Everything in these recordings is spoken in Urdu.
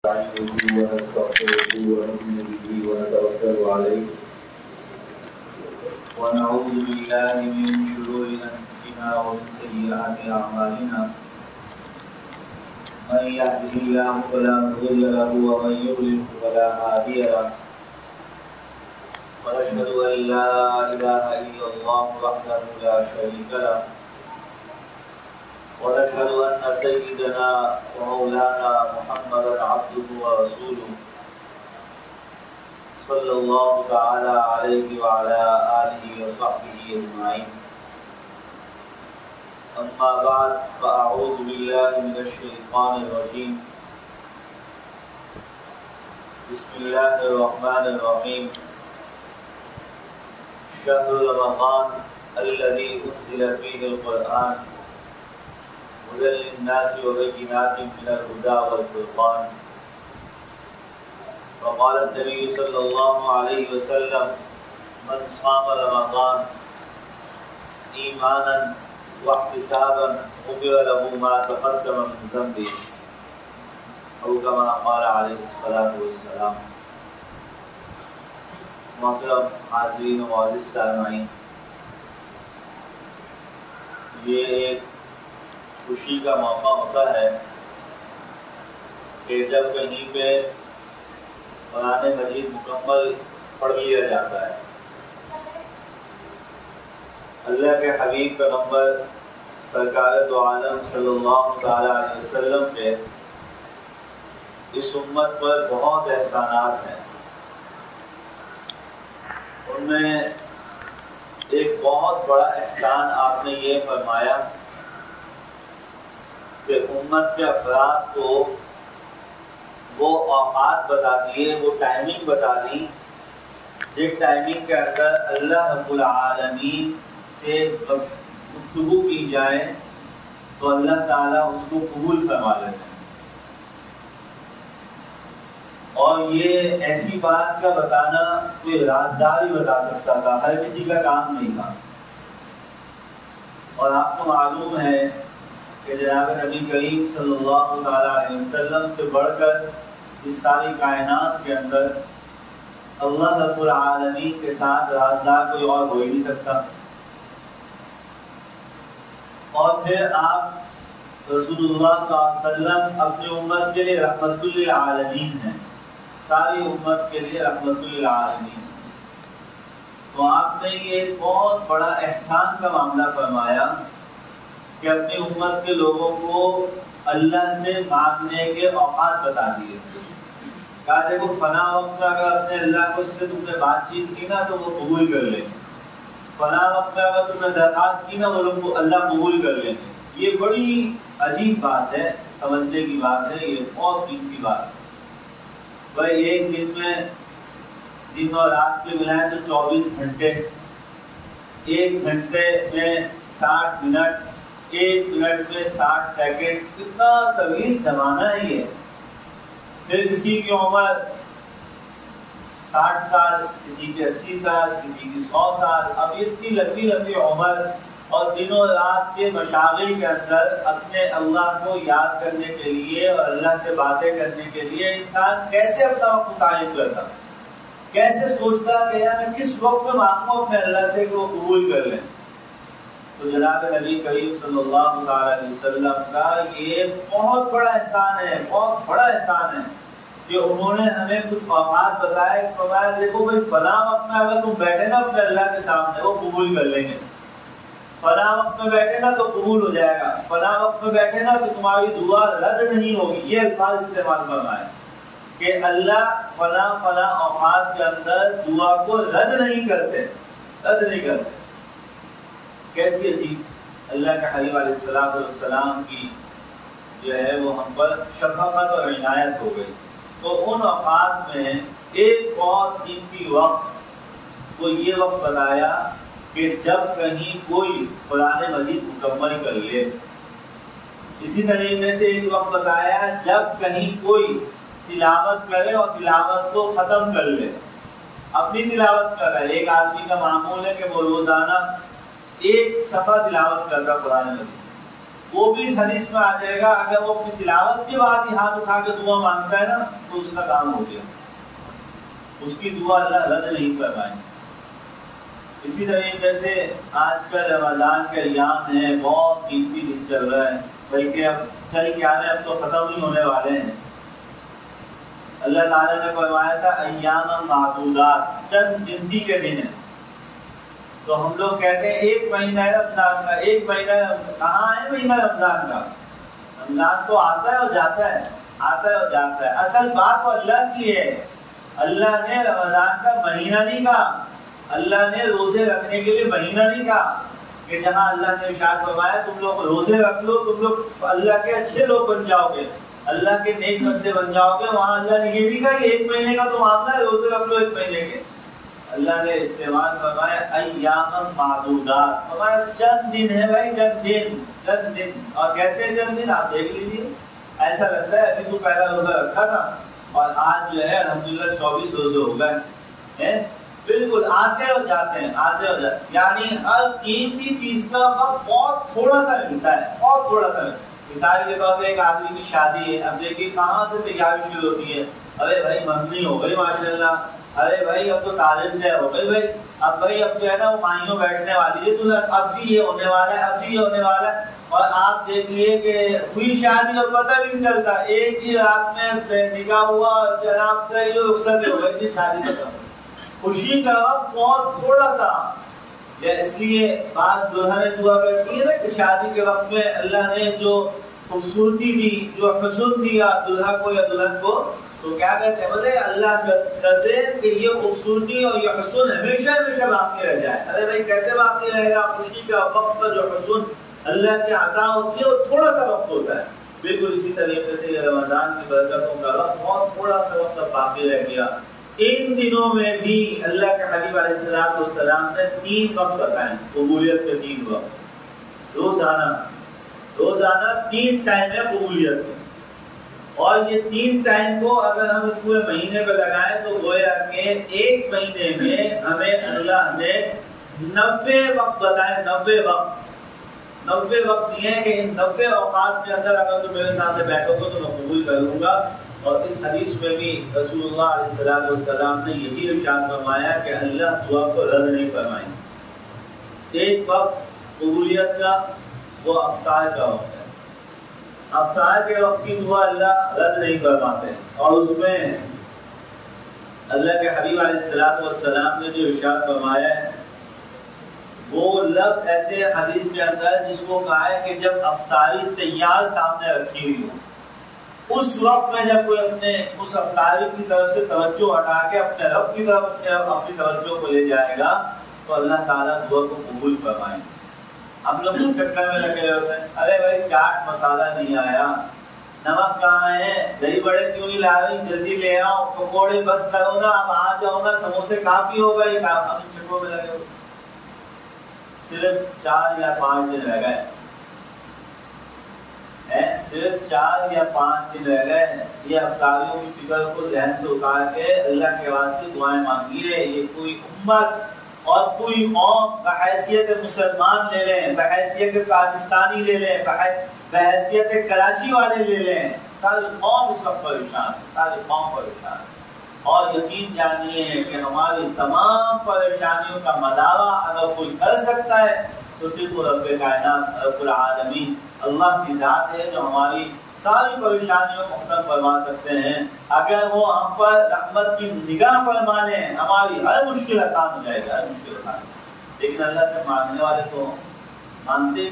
نستعينه ونستغفره ونؤمن به ونتوكل عليه ونعوذ بالله من شرور أنفسنا ومن سيئات أعمالنا من يهده الله فلا مضل له ومن يضلل فلا هادي له ونشهد أن لا إله إلا الله وحده لا شريك له ونشهد أن سيدنا ومولانا محمدا عبده ورسوله صلى الله تعالى عليه وعلى آله وصحبه أجمعين. أما بعد فأعوذ بالله من الشيطان الرجيم. بسم الله الرحمن الرحيم. شهر رمضان الذي أنزل فيه القرآن هدى للناس وبينات من الهدى والفرقان. وقال النبي صلى الله عليه وسلم من صام رمضان إيمانا واحتسابا غفر له ما تقدم من ذنبه أو كما قال عليه الصلاة والسلام. محترم حاضرین و معزز سامعین، یہ ایک خوشی کا موقع ہوتا ہے کہ جب کہیں پہ قرآن مجید مکمل پڑھ لیا جاتا ہے. اللہ کے حبیب پیغمبر سرکار دو عالم صلی اللہ تعالی علیہ وسلم کے اس امت پر بہت احسانات ہیں. ان میں ایک بہت بڑا احسان آپ نے یہ فرمایا کہ امت کے افراد کو وہ اوقات بتا دیے، وہ ٹائمنگ بتا دی جس ٹائمنگ کے اندر اللہ رب العالمین سے گفتگو کی جائے تو اللہ تعالیٰ اس کو قبول فرما لیتے ہیں. اور یہ ایسی بات کا بتانا کوئی رازدار ہی بتا سکتا تھا، ہر کسی کا کام نہیں تھا. اور آپ کو معلوم ہے کہ جناب نبی کریم صلی اللہ علیہ وسلم سے بڑھ کر اس ساری کائنات کے اندر اللہ رب العالمین کے ساتھ رازدار کوئی اور ہو ہی نہیں سکتا. اور پھر آپ رسول اللہ صلی اللہ علیہ وسلم اپنی امت کے لیے رحمت للعالمین ہیں، ساری امت کے لیے رحمت للعالمین. تو آپ نے یہ بہت بڑا احسان کا معاملہ فرمایا کہ اپنی امت کے لوگوں کو اللہ سے مانگنے کے اوقات بتا دیے. کہا دیکھو فلاں وقت اگر اپنے اللہ کو سے تم نے بات چیت کی نا تو وہ قبول کر لیں گے، فلاں وقت اگر تم نے درخواست کی نا وہ لوگ اللہ قبول کر لیں گے. یہ بڑی عجیب بات ہے، سمجھنے کی بات ہے، یہ بہت قیمتی بات ہے. بھائی ایک دن میں دن اور رات کے ملائیں تو 24 گھنٹے، ایک گھنٹے میں 60 منٹ، ایک منٹ میں 60 سیکنڈ، کتنا طویل زمانہ ہے یہ. پھر کسی کی عمر 60 سال، کسی کی 80 سال، کسی کی 100 سال. اب اتنی لمبی لمبی عمر اور دنوں رات کے مشاغل کے اندر اپنے اللہ کو یاد کرنے کے لیے اور اللہ سے باتیں کرنے کے لیے انسان کیسے اپنا وقت متعین کرتا، کیسے سوچتا کہ یار میں کس وقت میں مانگوں اپنے اللہ سے کہ وہ قبول کر لیں. تو جناب نبی کریم صلی اللہ علیہ وسلم کا یہ بہت بڑا احسان ہے، بہت بڑا احسان ہے کہ انہوں نے ہمیں کچھ اوقات بتائے. فرمایا دیکھو بھائی فلاں وقت میں اگر تم بیٹھے نا اپنے اللہ کے سامنے وہ قبول کر لیں گے، فلاں وقت میں بیٹھے نا تو قبول ہو جائے گا، فلاں وقت میں بیٹھے نا تو تمہاری دعا رد نہیں ہوگی. یہ الفاظ استعمال فرمائے کہ اللہ فلاں فلاں اوقات کے اندر دعا کو رد نہیں کرتے، رد نہیں کرتے. کیسی عجیب اللہ کے حبیب علیہ السلام کی جو ہے وہ ہم پر شفقت اور عنایت ہو گئی. تو ان اوقات میں ایک بہت قیمتی وقت کو یہ وقت بتایا کہ جب کہیں کوئی قرآن مجید مکمل کر لے. اسی طریقے سے ایک وقت بتایا جب کہیں کوئی تلاوت کرے اور تلاوت کو ختم کر لے، اپنی تلاوت کر رہے. ایک آدمی کا معمول ہے کہ وہ روزانہ ایک صفحہ تلاوت کرتا قرآن مجید، وہ بھی اس حدیث میں آ جائے گا اگر وہ اپنی تلاوت کے بعد ہی ہاتھ اٹھا کے دعا مانگتا ہے نا تو اس کا کام ہو گیا، اس کی دعا اللہ رد نہیں فرمائے۔ اسی طریقے سے آج کل رمضان کے ایام ہیں، بہت قیمتی دن چل رہا ہے، بلکہ اب چل کے آنے اب تو ختم ہی ہونے والے ہیں۔ اللہ تعالیٰ نے فرمایا تھا ایام معدودات، چند گنتی کے دن ہیں۔ تو ہم لوگ کہتے ہیں ایک مہینہ ہے رمضان کا، ایک مہینہ کہاں ہے مہینہ رمضان کا؟ رمضان تو آتا ہے اور جاتا ہے، آتا ہے اور جاتا ہے۔ اصل بات تو اللہ کی ہے، اللہ نے رمضان کا مہینہ نہیں کہا، اللہ نے روزے رکھنے کے لیے مہینہ نہیں کہا کہ جہاں اللہ نے ارشاد فرمایا تم لوگ روزے رکھ لو، تم لوگ اللہ کے اچھے لوگ بن جاؤ گے، اللہ کے نیک بندے بن جاؤ گے، وہاں اللہ نے یہ نہیں کہا کہ ایک مہینے کا تو معاملہ ہے روزے رکھ لو ایک مہینے کے۔ اللہ نے استعمال فرمایا ایام معدودات، فرمایا چند دن ہے بھائی، چند دن، چند دن۔ اور کیسے ہیں چند دن آپ دیکھ لیجیے، ایسا لگتا ہے ابھی تو پہلا روزہ رکھا تھا اور آج جو ہے الحمدللہ 24 روزے ہو گئے، بالکل آتے اور جاتے ہیں، آتے اور جاتے ہیں۔ یعنی ہر قیمتی چیز کا وقت بہت تھوڑا سا ملتا ہے، بہت تھوڑا سا ملتا ہے۔ مثال کے طور پہ ایک آدمی کی شادی ہے، اب دیکھیے کہاں سے تیاری شروع ہوتی ہے، ارے بھائی منگنی ہو گئی ماشاءاللہ، ارے بھائی اب تو تعلیم دے ہو گئی بھائی، اب بھائی اب جو ہے نا وہ مائیوں بیٹھنے والی ہے، تو اب بھی یہ ہونے والا ہے، اب بھی یہ ہونے والا ہے۔ اور آپ دیکھیے کہ ہوئی شادی اور پتہ بھی نہیں چلتا، ایک ہی رات میں نکاح ہوا اور جناب سے یہ رخصت ہو گئی تھی، شادی ختم۔ خوشی کا وقت بہت تھوڑا سا، اس لیے بعض دلہنیں دعا کرتی ہے نا کہ شادی کے وقت میں اللہ نے جو خوبصورتی دی، جو حسن دیا دلہا کو یا دلہن کو، تو کیا کہتے ہیں بولے اللہ کر دے کہ یہ خوبصورتی اور یہ حسن ہمیشہ ہمیشہ باقی رہ جائے۔ ارے بھائی کیسے باقی رہے گا؟ خوشی کا وقت کا جو حسن اللہ کی عطا ہوتی ہے وہ تھوڑا سا وقت ہوتا ہے۔ بالکل اسی طریقے سے یہ رمضان کی برکتوں کا وقت بہت تھوڑا سا وقت باقی رہ گیا۔ ان دنوں میں بھی اللہ کے حبیب علیہ الصلوۃ والسلام نے 3 وقت بتائے، قبولیت کے 3 وقت، روزانہ 3 ٹائم ہے قبولیت کے۔ اور یہ 3 ٹائم کو اگر ہم اس پورے مہینے پہ لگائیں تو گویا کہ ایک مہینے میں ہمیں اللہ نے 90 وقت بتائے، 90 وقت دیے ہیں کہ ان 90 اوقات کے اندر اگر تم میرے سامنے بیٹھو گے تو میں قبول کر لوں گا۔ اور اس حدیث میں بھی رسول اللہ علیہ السلام نے یہی ارشاد فرمایا کہ اللہ دعا کو رد نہیں فرمائیں۔ ایک وقت قبولیت کا وہ افطار کا وقت ہے، افطار کے وقت کی دعا اللہ رد نہیں فرماتے۔ اور اس میں اللہ کے حبیب علیہ السلام نے جو ارشاد فرمایا ہے وہ لفظ ایسے حدیث کے اندر جس کو کہا ہے کہ جب افطاری تیار سامنے رکھی ہوئی ہو، اس وقت میں جب کوئی اپنے اس افطاری کی طرف سے توجہ ہٹا کے اپنے رب کی طرف اپنی توجہ کو لے جائے گا تو اللہ تعالیٰ دعا کو قبول فرمائیں گے۔ ہم لوگ اس چکر میں لگے ہوتے ہیں، ارے بھائی چاٹ مسالہ نہیں آیا، نمک کہاں ہے، دہی بڑے کیوں نہیں لا رہی، جلدی لے آؤ، پکوڑے بس کرو نا، اب آ جاؤ نا، سموسے کافی ہو گئے، ہم ان چکروں میں لگے ہوتے ہیں۔ صرف 4 یا 5 دن رہ گئے، صرف 4 یا 5 دن رہ گئے، یہ افطاریوں کی فکر کو ذہن سے اتار کے اللہ کے واسطے دعائیں مانگیے۔ یہ کوئی امت اور کوئی قوم بحیثیت مسلمان لے لیں، بحیثیت پاکستانی لے لیں، بحیثیت کراچی والے لے لیں، ساری قوم اس وقت پریشان، ساری قوم پریشان۔ اور یقین جانیے کہ ہماری تمام پریشانیوں کا مداوا اگر کوئی کر سکتا ہے تو صرف رب کائنات رب العالمین اللہ کی ذات ہے جو ہماری ساری پریشانیوں کو ختم فرما سکتے ہیں۔ اگر وہ ہم پر رحمت کی نگاہ فرما لیں ہماری ہر مشکل آسان ہو جائے گا، ہر مشکل آسان۔ لیکن اللہ سے مانگنے والے تو مانتے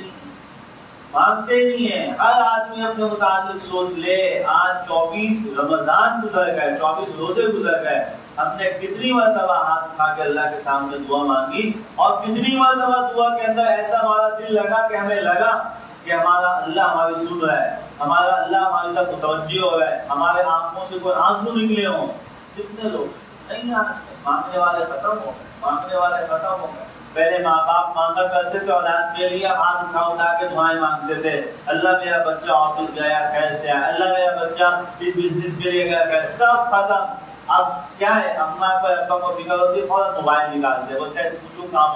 نہیں ہیں۔ ہر آدمی اپنے متعلق سوچ لے، آج 24 رمضان گزر گئے، 24 روزے گزر گئے، ہم نے کتنی مرتبہ ہاتھ اٹھا کے اللہ کے سامنے دعا مانگی، اور کتنی مرتبہ دعا کے اندر ایسا ہمارا دل لگا کہ ہمیں لگا کہ ہمارا اللہ ہماری سن رہا ہے، ہمارا اللہ ہماری طرف متوجہ ہو رہا ہے، ہمارے آنکھوں سے کوئی آنسو نکلے ہوں۔ کتنے لوگ نہیں مانگنے والے ختم ہو گئے، مانگنے والے ختم ہو گئے۔ پہلے ماں باپ مانگا کرتے تھے اولاد کے لیے، ہاتھ اٹھا کے دعائیں مانگتے تھے، اللہ میرا بچہ آفس گیا خیر سے آیا، اللہ میرا بچہ اس بزنس کے لیے گیا خیر، سب ختم۔ اب کیا ہے، اماں پر ابا کو فکر ہوتی ہے، فوراً موبائل نکالتے، بولتے ہیں پوچھو کہاں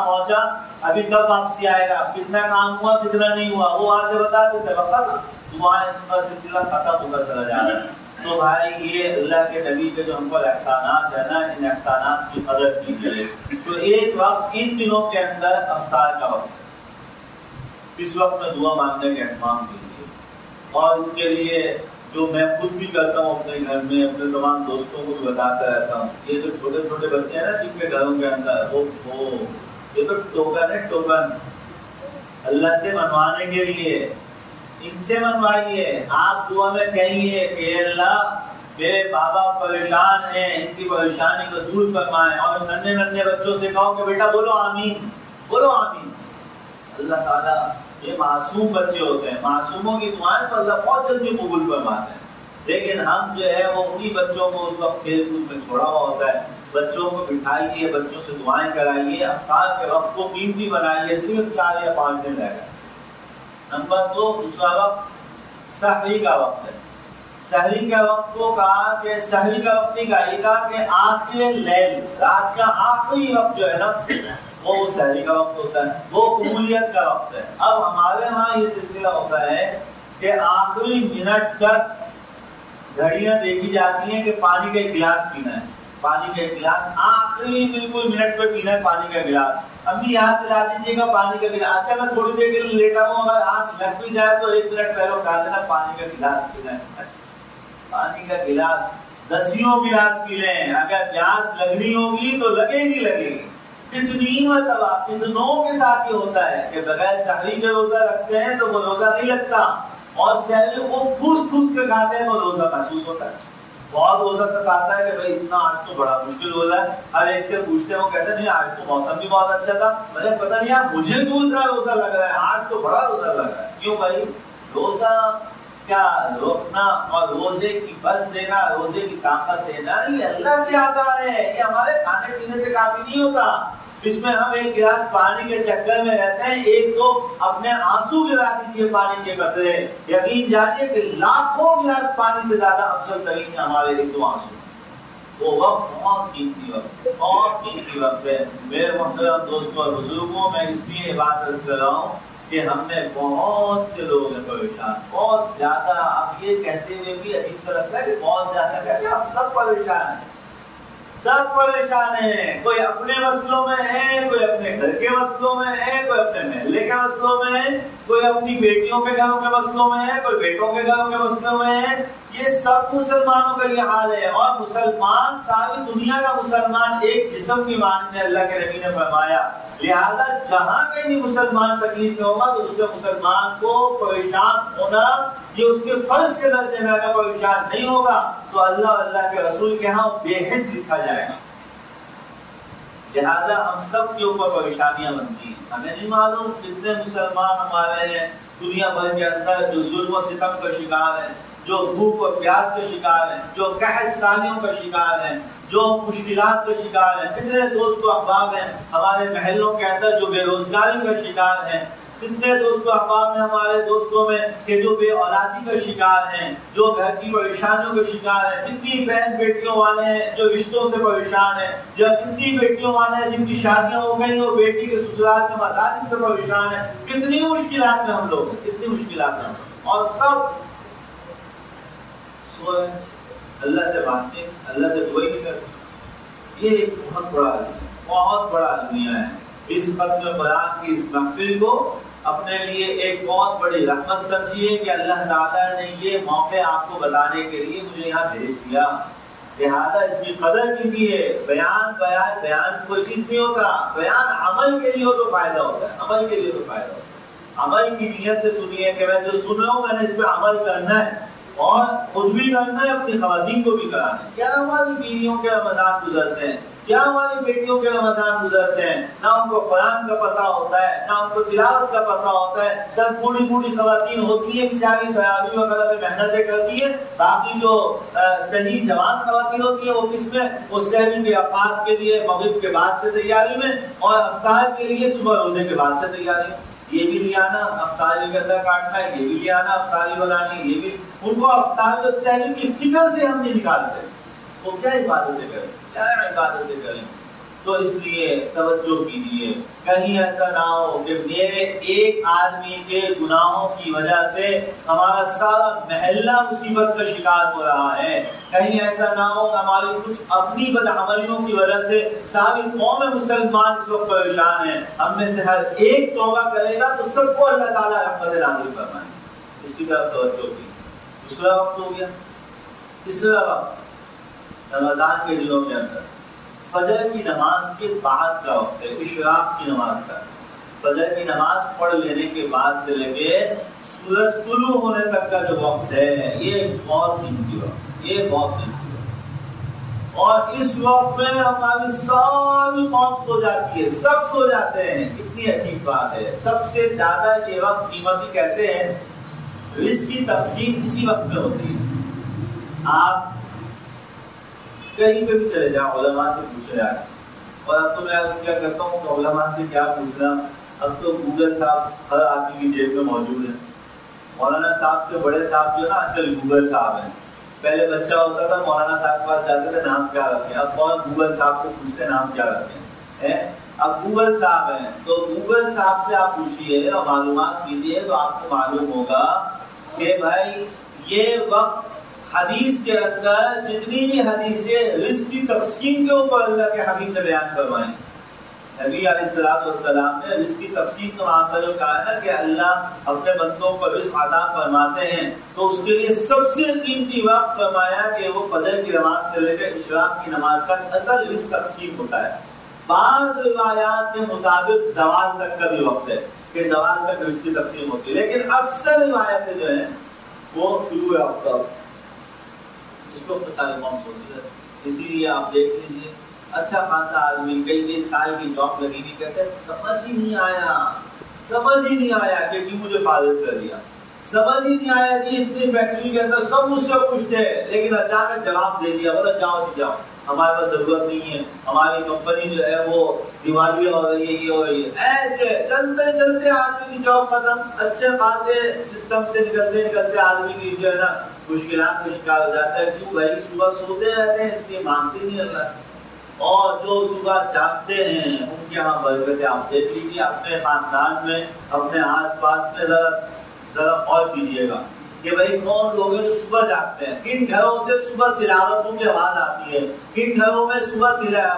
پہنچا، ابھی کب واپسی آئے گا، کتنا کام ہوا کتنا نہیں ہوا، وہ وہاں سے بتا دیتے وقت وہاں اس کا سلسلہ ختم ہوتا چلا جا رہا ہے۔ تو بھائی یہ اللہ کے نبی کے جو ہم پر احسانات ہیں نا، ان احسانات کی قدر کیجیے۔ تو ایک وقت ان دنوں کے اندر افطار کا وقت ہے، اس وقت میں دعا مانگنے کا اہتمام کیجیے، اور اس کے لیے جو میں خود بھی کرتا ہوں اپنے گھر میں، اپنے تمام دوستوں کو بھی بتاتا رہتا ہوں، یہ جو چھوٹے چھوٹے بچے ہیں نا جن کے گھروں کے اندر وہ یہ تو ٹوکن ہے، ٹوکن اللہ سے منوانے کے لیے، ان سے منوائیے۔ آپ دعا میں کہیے کہ اللہ میرے بابا پریشان ہیں، ان کی پریشانی کو دور فرمائیں، اور ننھے ننھے بچوں سے کہو کہ بیٹا بولو آمین، بولو آمین۔ اللہ تعالیٰ، یہ معصوم بچے ہوتے ہیں، معصوموں کی دعائیں تو اللہ بہت جلدی قبول فرماتے ہیں، لیکن ہم جو ہے وہ انہی بچوں کو اس وقت کھیل کود میں چھوڑا ہوا ہوتا ہے۔ بچوں کو بٹھائیے، بچوں سے دعائیں کرائیے، افطار کے وقت کو قیمتی بنائیے، صرف 4 یا 5 دن رہ گئے۔ نمبر 2، دوسرا وقت سحری کا وقت ہے۔ سحری کا وقت کو کہا کہ سحری کا وقت ہی کہا کہ آخر لیل، رات کا آخری وقت جو ہے نا وہ سحری کا وقت ہوتا ہے، وہ قبولیت کا وقت ہے۔ اب ہمارے ہاں یہ سلسلہ ہوتا ہے کہ آخری منٹ تک گھڑیاں دیکھی جاتی ہیں کہ پانی کا ایک گلاس پینا ہے، پانی کا ایک گلاس آخری بالکل منٹ پہ پینا ہے پانی کا گلاس۔ امی یاد دلا دیجیے گا پانی کا گلاس، اچھا میں تھوڑی دیر کے لیے لیٹا ہوں، اگر آنکھ لگ بھی جائے تو 1 منٹ پہلے اٹھا دینا، پانی کا گلاس پینا ہے، پانی کا گلاس 10 گلاس پی لیں، اگر پیاس لگنی ہوگی تو لگے گی لگے گی۔ کتنی مرتبہ کتنوں کے ساتھ یہ ہوتا ہے کہ بغیر سحری کے روزہ رکھتے ہیں تو وہ روزہ نہیں لگتا، اور سحری کو ٹھوس ٹھوس کے کھاتے ہیں تو روزہ محسوس ہوتا ہے۔ بہت روزہ ستاتا ہے کہ بھائی اتنا آج تو بڑا مشکل روزہ ہے، ہر ایک سے پوچھتے ہیں وہ کہتے ہیں نہیں آج تو موسم بھی بہت اچھا تھا، مجھے پتہ نہیں یار مجھے کیوں اتنا روزہ لگ رہا ہے، آج تو بڑا روزہ لگ رہا ہے۔ کیوں بھائی؟ روزہ کیا روکنا اور روزے کی بس دینا، روزے کی طاقت دینا یہ اللہ کی عطا ہے، یہ ہمارے کھانے پینے سے کافی نہیں ہوتا۔ اس میں ہم ایک گلاس پانی کے چکر میں رہتے ہیں، ایک تو اپنے آنسو گرا دیجیے پانی کے قطرے، یقین جانیے کہ لاکھوں گلاس پانی سے زیادہ افضل ترین ہمارے ایک دو آنسو۔ وہ وقت بہت قیمتی وقت، بہت قیمتی وقت ہے میرے محترم دوستوں اور بزرگوں۔ میں اس لیے یہ بات عرض کر رہا ہوں کہ ہم میں بہت سے لوگ ہیں پریشان، بہت زیادہ۔ اب یہ کہتے ہوئے بھی عجیب سا لگتا ہے کہ بہت زیادہ کہتے ہیں، ہم سب پریشان ہیں، سب پریشان ہیں، کوئی اپنے مسئلوں میں ہے، کوئی اپنے گھر کے مسئلوں میں ہے، کوئی اپنے محلے کے مسئلوں میں ہے، کوئی اپنی بیٹیوں کے گھروں کے مسئلوں میں ہے، کوئی بیٹوں کے گھروں کے مسئلوں میں ہے۔ یہ سب مسلمانوں کا یہ حال ہے، اور مسلمان ساری دنیا کا مسلمان ایک جسم کی مانند ہے، اللہ کے نبی نے فرمایا۔ لہذا جہاں کہیں بھی مسلمان تکلیف میں ہوگا تو دوسرے مسلمان کو پریشان ہونا یہ اس کے فرض کے درجے میں اگر پریشان نہیں ہوگا تو اللہ کے رسول کے ہاں بے حس لکھا جائے گا۔ لہذا ہم سب کے اوپر پریشانیاں بنتی ہیں، ہمیں نہیں معلوم کتنے مسلمان ہمارے ہیں دنیا بھر کے اندر جو ظلم و ستم کا شکار ہیں، جو بھوک اور پیاس کے شکار ہیں، جو قحط سالیوں کا شکار ہیں، جو مشکلات کے شکار ہیں۔ کتنے دوست و احباب ہیں ہمارے محلوں کے اندر جو بے روزگاری کا شکار ہیں، کتنے دوست و احباب ہیں ہمارے دوستوں میں کہ جو بے اولادی کا شکار ہیں، جو گھر کی پریشانیوں کے شکار ہیں۔ کتنی بہن بیٹیوں والے ہیں جو رشتوں سے پریشان ہیں، جو کتنی بیٹیوں والے ہیں جن کی شادیاں ہو گئی اور بیٹی کے سسرال کے مظالم سے پریشان ہیں۔ کتنی مشکلات میں ہم لوگ ہیں، کتنی مشکلات میں ہم لوگ، اور سب اللہ سے مانگتے، اللہ سے دعا نہیں کرتے۔ یہ ایک بہت بڑا دنیا ہے۔ اس ختم قرآن کی اس محفل کو اپنے لیے ایک بہت بڑی رحمت سمجھیے کہ اللہ تعالیٰ نے یہ موقع آپ کو بتانے کے لیے مجھے یہاں بھیج دیا، لہٰذا اس کی قدر کیجیے۔ بیان کوئی چیز نہیں ہوتا، بیان عمل کے لیے ہو تو فائدہ ہوتا ہے، عمل کے لیے تو فائدہ ہوتا ہے۔ عمل کی نیت سے سنیے کہ میں جو سن رہا ہوں میں نے اس پہ عمل کرنا ہے، اور خود بھی کرنا ہے، اپنی خواتین کو بھی کرانا ہے۔ کیا ہماری بیویوں کے رمضان گزرتے ہیں، کیا ہماری بیٹیوں کے رمضان گزرتے ہیں، نہ ان کو قرآن کا پتہ ہوتا ہے، نہ ان کو تلاوت کا پتہ ہوتا ہے۔ سب بوڑھی خواتین ہوتی ہیں بیچاری تراویح وغیرہ میں محنتیں کرتی ہیں، باقی جو صحیح جوان خواتین ہوتی ہیں وہ کس میں، وہ سحری کے اوقات کے لیے مغرب کے بعد سے تیاری میں، اور افطار کے لیے صبح روزے کے بعد سے تیاری میں۔ یہ بھی لے آنا، افطاری کا اندر کاٹنا ہے، یہ بھی لے آنا، افطاری بنانی ہے، یہ بھی۔ ان کو افطاری اور سحری کی فکر سے ہم نہیں نکالتے، وہ کیا عبادتیں کریں، کیا عبادتیں کریں۔ تو اس لیے توجہ کیجیے، کہیں ایسا نہ ہو کہ میرے ایک آدمی کے گناہوں کی وجہ سے ہمارا سارا محلہ مصیبت کا شکار ہو رہا ہے، کہیں ایسا نہ ہو کہ ہماری کچھ اپنی بدعملیوں کی وجہ سے ساری قوم مسلمان اس وقت پریشان ہیں، ہم میں سے ہر ایک توبہ کرے گا تو سب کو اللہ تعالیٰ رحمت نازل فرمائے، اس کی طرف توجہ کی۔ دوسرا وقت ہو گیا، تیسرا وقت رمضان کے دنوں کے اندر فجر کی نماز کے بعد کا وقت ہے، اشراق کی نماز کا۔ فجر کی نماز پڑھ لینے کے بعد سے لے کے سورج طلوع ہونے تک کا جو وقت ہے، یہ بہت قیمتی وقت، یہ بہت قیمتی وقت، اور اس وقت میں ہماری ساری قوم سو جاتی ہے، سب سو جاتے ہیں۔ کتنی عجیب بات ہے، سب سے زیادہ یہ وقت قیمتی کیسے ہے؟ رزق کی تقسیم اسی وقت میں ہوتی ہے۔ آپ کہیں پہ بھی چلے جاؤ، علماء سے پوچھ رہے ہیں، اور اب تو میں کیا کرتا ہوں کہ علماء سے کیا پوچھنا، اب تو گوگل صاحب ہر آدمی کی جیب میں موجود ہے۔ مولانا صاحب سے بڑے صاحب جو ہے نا آج کل گوگل صاحب ہیں، پہلے بچہ ہوتا تھا مولانا صاحب کے پاس جاتے تھے نام کیا رکھیں، اب فوراً گوگل صاحب کو پوچھتے نام کیا رکھیں، اب گوگل صاحب ہیں تو گوگل صاحب سے آپ پوچھیے اور معلومات کیجیے تو آپ کو معلوم ہوگا کہ بھائی یہ وقت حدیث کے اندر جتنی بھی حدیثیں رزق کی تقسیم کے اوپر اللہ کے حبیب نے بیان فرمائیں، نبی علیہ الصلوۃ والسلام نے رزق کی تقسیم کا معاملہ جو کہا ہے کہ اللہ اپنے بندوں کو رزق عطا فرماتے ہیں، تو اس کے لیے سب سے قیمتی وقت فرمایا کہ وہ فجر کی نماز سے لے کر اشراق کی نماز تک اصل رزق تقسیم ہوتا ہے۔ بعض روایات کے مطابق زوال تک کا بھی وقت ہے کہ زوال تک رزق کی تقسیم ہوتی ہے، لیکن اکثر روایتیں جو ہیں وہ طلوع آفتاب اس کو سارے قوم سوچتے ہیں۔ اسی لیے آپ دیکھ لیجیے اچھا خاصا آدمی کئی سال کی جاب لگی ہوئی کہتے ہیں سمجھ ہی نہیں آیا کہ کیوں مجھے فارغ کر دیا، سمجھ ہی نہیں آیا جی اتنی فیکٹری کے اندر سب مجھ سے پوچھتے ہیں لیکن اچانک جواب دے دیا، بولا جاؤ جی جاؤ ہمارے پاس ضرورت نہیں ہے، ہماری کمپنی جو ہے وہ دیوالیہ ہو رہی ہے، یہ ہو رہی ہے۔ ایسے چلتے چلتے آدمی کی جاب ختم، اچھے خاصے سسٹم سے نکلتے آدمی کی جو ہے نا مشکلات کا شکار ہو جاتا ہے۔ کیوں بھائی صبح سوتے رہتے ہیں اس لیے مانتے نہیں اللہ، اور جو صبح جاگتے ہیں ان کے یہاں برکتیں آپ دیکھ لیجیے، اپنے خاندان میں اپنے آس پاس میں ذرا غور کیجیے گا کہ بھائی کون لوگ ہیں جو صبح جاگتے ہیں، کن گھروں سے صبح تلاوتوں کی آواز آتی ہے، کن گھروں میں صبح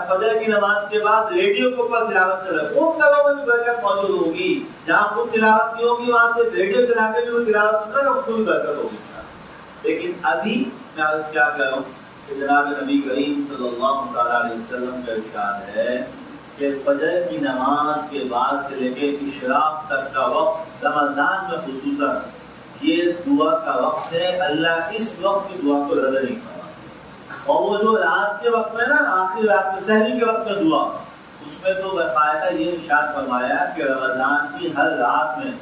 فجر کی نماز کے بعد ریڈیو کے اوپر تلاوت چل رہا ہے، ان گھروں میں بھی برکت موجود ہوگی، جہاں خود تلاوت نہیں ہوگی وہاں سے ریڈیو چلا کے بھی وہ تلاوت کرے گا، خود برکت ہوگی۔ لیکن ابھی میں عرض کیا کروں کہ جناب نبی کریم صلی اللہ تعالیٰ علیہ وسلم کا ارشاد ہے کہ فجر کی نماز کے بعد سے لے کے اشراق تک کا وقت رمضان میں خصوصاً یہ دعا کا وقت ہے، اللہ اس وقت کی دعا کو رد نہیں کرتا۔ اور وہ جو رات کے وقت میں نا آخری رات میں سحری کے وقت میں دعا، اس میں تو باقاعدہ یہ ارشاد فرمایا کہ رمضان کی ہر رات میں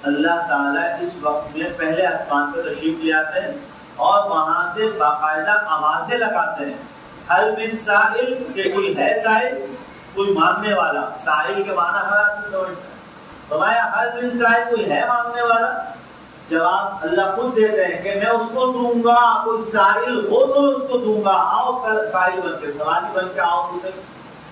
اللہ تعالیٰ اس وقت میں پہلے آسمان پر تشریف لے آتے ہیں اور وہاں سے باقاعدہ آوازیں لگاتے ہیں، ہر من سائل کہ کوئی ہے سائل، کوئی مانگنے والا، سائل کے معنی ہر آدمی سمجھتا ہے، فرمایا ہر من سائل کوئی ہے مانگنے والا، جواب اللہ خود دیتے ہیں کہ میں اس کو دوں گا، کوئی سائل ہو تو اس کو دوں گا، آؤ سائل بن کے سوالی بن کے آؤ مجھے،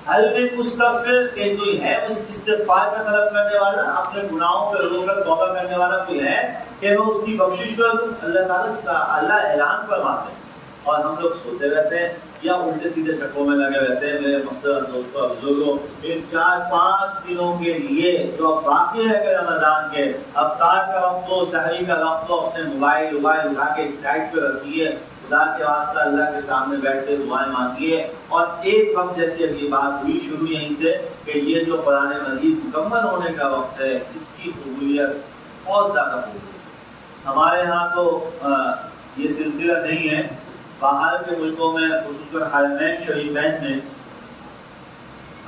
ہر من مستغفر کہ کوئی ہے اس استغفار کا طلب کرنے والا، اپنے گناہوں پہ رو کر توبہ کرنے والا کوئی ہے کہ میں اس کی بخشش کر دوں، اللہ تعالیٰ اللہ اعلان فرماتے ہیں، اور ہم لوگ سوتے رہتے ہیں یا الٹے سیدھے چکوں میں لگے رہتے ہیں۔ میرے محترم دوستوں بزرگوں، ان 4-5 دنوں کے لیے جو اب باقی ہے کہ رمضان کے افطار کا وقت ہو، سحری کا وقت ہو، اپنے موبائل اٹھا کے ایک سائڈ پہ رکھیے، خدا کے واسطہ اللہ کے سامنے بیٹھ کے دعائیں مانگیے، اور ایک وقت جیسی اب یہ بات ہوئی شروع یہیں سے کہ یہ جو قرآن مجید مکمل ہونے کا وقت ہے اس کی قبولیت بہت زیادہ ہوگی۔ ہمارے ہاں تو یہ سلسلہ نہیں ہے، باہر کے ملکوں میں خصوصاً حرمین شریفین میں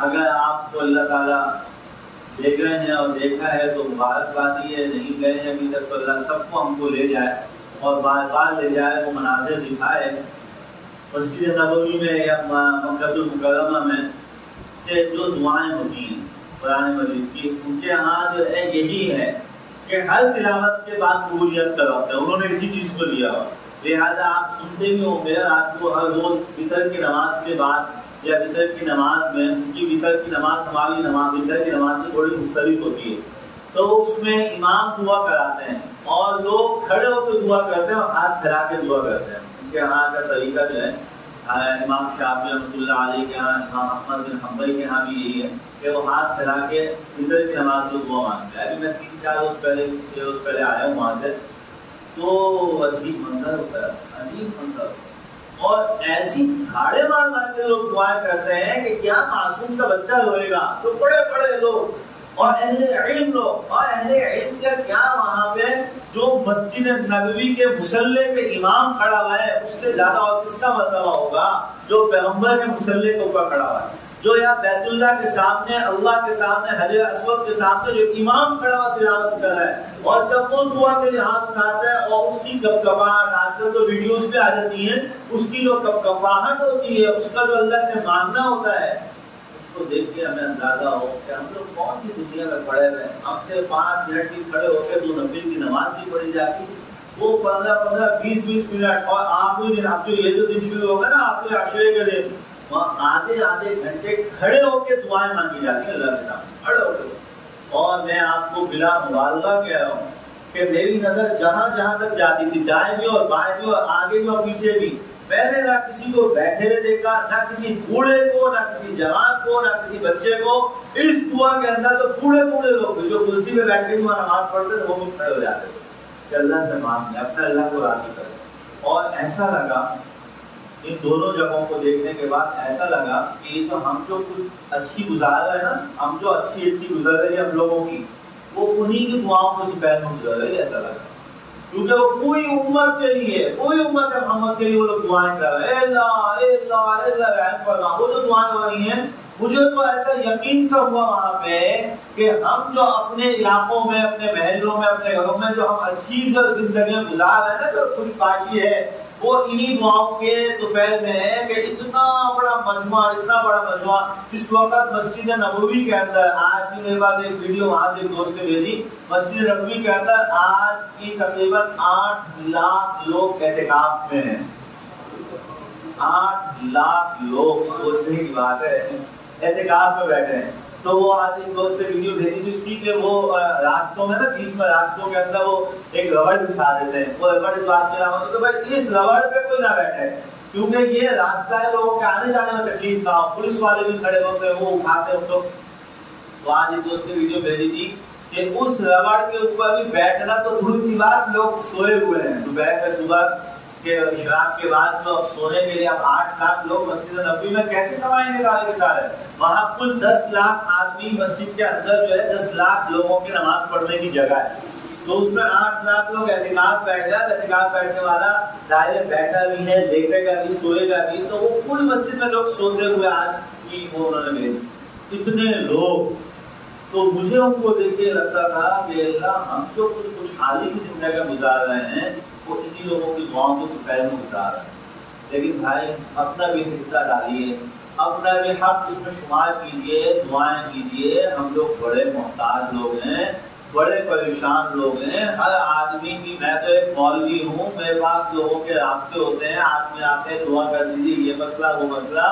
اگر آپ کو اللہ تعالیٰ لے گئے ہیں اور دیکھا ہے تو مبارکباد ہی ہے، نہیں گئے ہیں ابھی تک تو اللہ سب کو ہم کو لے جائے اور بار بار لے جائے، وہ مناظر دکھائے مسجد نبوی میں یا مکہ المکرمہ میں کہ جو دعائیں ہوتی ہیں قرآن مجید کی، ان کے ہاں جو ہے یہی ہے کہ ہر تلاوت کے بعد قبولیت کا وقت ہے، انہوں نے اسی چیز کو لیا ہوا، لہٰذا آپ سنتے بھی ہوں گے رات کو ہر روز فطر کی نماز کے بعد یا وتر کی نماز میں، ان کی وتر کی نماز ہماری نماز وتر کی نماز سے تھوڑی مختلف ہوتی ہے، تو اس میں امام دعا کراتے ہیں اور لوگ کھڑے ہو کے دعا کرتے ہیں اور ہاتھ پھیلا کے دعا کرتے ہیں. ان کے یہاں کا طریقہ جو ہے امام شافعی رحمۃ اللہ علیہ کے یہاں، امام احمد بن حنبل کے یہاں بھی یہی ہے کہ وہ ہاتھ پھیلا کے وتر کی نماز میں دعا مانگتے ہیں. ابھی میں 3-4 روز پہلے آیا ہوں وہاں سے، تو عجیب منظر ہوتا ہے، عجیب منظر. اور ایسی دھاڑے مار مار کے لوگ دعائیں کرتے ہیں کہ کیا معصوم سا بچہ روئے گا. تو بڑے بڑے لوگ اور اہل علم لوگ، اور اہل علم کا کیا وہاں پہ جو مسجد نبوی کے مصلی پہ امام کھڑا ہوا ہے اس سے زیادہ اور کس کا مرتبہ ہوگا جو پیغمبر کے مصلی کے اوپر کھڑا ہوا ہے، جو یہاں بیت اللہ کے سامنے، اللہ کے سامنے، حجر اسود کے سامنے جو امام کھڑا ہوا تلاوت کر رہا ہے. اور جب وہ دعا کے لیے ہاتھ اٹھاتا ہے اور اس کی کپکپاہٹ، آج کل تو ویڈیوز بھی آ جاتی ہیں، اس کی جو کپکپاہٹ ہوتی ہے، اس کا جو اللہ سے مانگنا ہوتا ہے، اس کو دیکھ کے ہمیں اندازہ ہو کہ ہم لوگ کون سی دنیا میں پڑے ہوئے ہیں. ہم سے 5 منٹ کی کھڑے ہو کے 2 نفل کی نماز نہیں پڑھی جاتی، وہ 15-15 20-20 منٹ. اور آخری دن، اب جو یہ جو دن شروع ہوگا نا آخری عشرے کے دن، وہاں آدھے گھنٹے کھڑے ہو کے دعائیں مانگی جاتی ہیں اللہ کے سامنے کھڑے ہو کے. اور میں آپ کو بلا مبالغہ کہہ رہا ہوں کہ میری نظر جہاں جہاں تک جاتی تھی، دائیں بھی اور بائیں بھی اور آگے بھی اور پیچھے بھی، میں نے نہ کسی کو بیٹھے ہوئے دیکھا، نہ کسی بوڑھے کو، نہ کسی جوان کو، نہ کسی بچے کو. اس دعا کے اندر تو بوڑھے لوگ بھی جو کرسی پہ بیٹھ کے نماز پڑھتے تھے وہ بھی کھڑے ہو جاتے تھے کہ اللہ سے مانگے، اپنے اللہ کو راضی کرے. اور ایسا لگا ان دونوں جگہوں کو دیکھنے کے بعد، ایسا لگا کہ یہ تو ہم جو کچھ اچھی گزار رہے ہیں نا، ہم جو اچھی گزر رہی ہے ہم لوگوں کی، وہ انہی کی دعاؤں کو دوپہر میں گزر رہی ہے. ایسا لگا کیونکہ وہ پوری امت کے لیے، پوری امت محمد کے لیے وہ لوگ دعائیں کر رہے ہیں. اے اللہ رحم فرما. وہ جو دعائیں ہو رہی ہیں، مجھے تو ایسا یقین سا ہوا وہاں پہ کہ ہم جو اپنے علاقوں میں، اپنے محلوں میں، اپنے گھروں میں جو ہم اچھی زندگیاں گزار رہے ہیں نا، جو خوش باشی ہے، وہ انہی دعاؤں کے طفیل میں ہے کہ اتنا بڑا مجموعہ اس وقت مسجد نبوی کے اندر، آج بھی میرے پاس ایک ویڈیو وہاں سے ایک دوست نے بھیجی، مسجد نبوی کے اندر آج کی تقریباً 8 لاکھ لوگ اعتکاف میں ہیں. 8 لاکھ لوگ، سوچنے کی بات ہے، اعتکاف میں بیٹھے ہیں. تو وہ آج ایک دوست نے ویڈیو بھیجی تھی اس کی کہ وہ راستوں میں نا، بیچ میں راستوں کے اندر وہ ایک ربڑ بچھا دیتے ہیں. وہ ربڑ اس بات کے علاوہ تو بھائی اس ربڑ پہ کوئی نہ بیٹھے، کیونکہ یہ راستہ ہے، لوگوں کے آنے جانے میں تکلیف نہ ہو. پولیس والے بھی کھڑے ہوتے ہیں، وہ اٹھاتے ہیں. تو آج ایک دوست نے ویڈیو بھیجی تھی کہ اس ربڑ کے اوپر بھی بیٹھنا تو دور کی بات، لوگ سوئے ہوئے ہیں. دوپہر میں صبح کے اشراق کے بعد جو اب سونے کے لیے اب 8 لاکھ لوگ مسجد نبوی میں کیسے سمائیں گے سارے کے سارے؟ وہاں کل 10 لاکھ آدمی مسجد کے اندر جو ہے 10 لاکھ لوگوں کی نماز پڑھنے کی جگہ ہے. تو اس میں 8 لاکھ لوگ اعتکاف بیٹھ جائے. اعتکاف بیٹھنے والا ظاہر بیٹھا بھی ہے، لیٹے گا بھی، سوئے گا بھی. تو وہ پوری مسجد میں لوگ سوتے ہوئے آج کی وہ انہوں نے بھیجی، اتنے لوگ. تو مجھے ان کو دیکھ کے لگتا تھا کہ اللہ، ہم جو کچھ خوشحالی کی زندگی گزار رہے ہیں وہ انہی لوگوں کی دعاؤں کو دوپہر میں گزار رہے ہیں. لیکن بھائی اپنا بھی حصہ ڈالیے، اپنا بھی حق اس میں شمار کیجیے، دعائیں کیجیے. ہم لوگ بڑے محتاج لوگ ہیں، بڑے پریشان لوگ ہیں. ہر آدمی کی، میں تو ایک مولوی ہوں، میرے پاس لوگوں کے رابطے ہوتے ہیں، آدمی آتے ہیں دعا کر دیجیے، یہ مسئلہ وہ مسئلہ.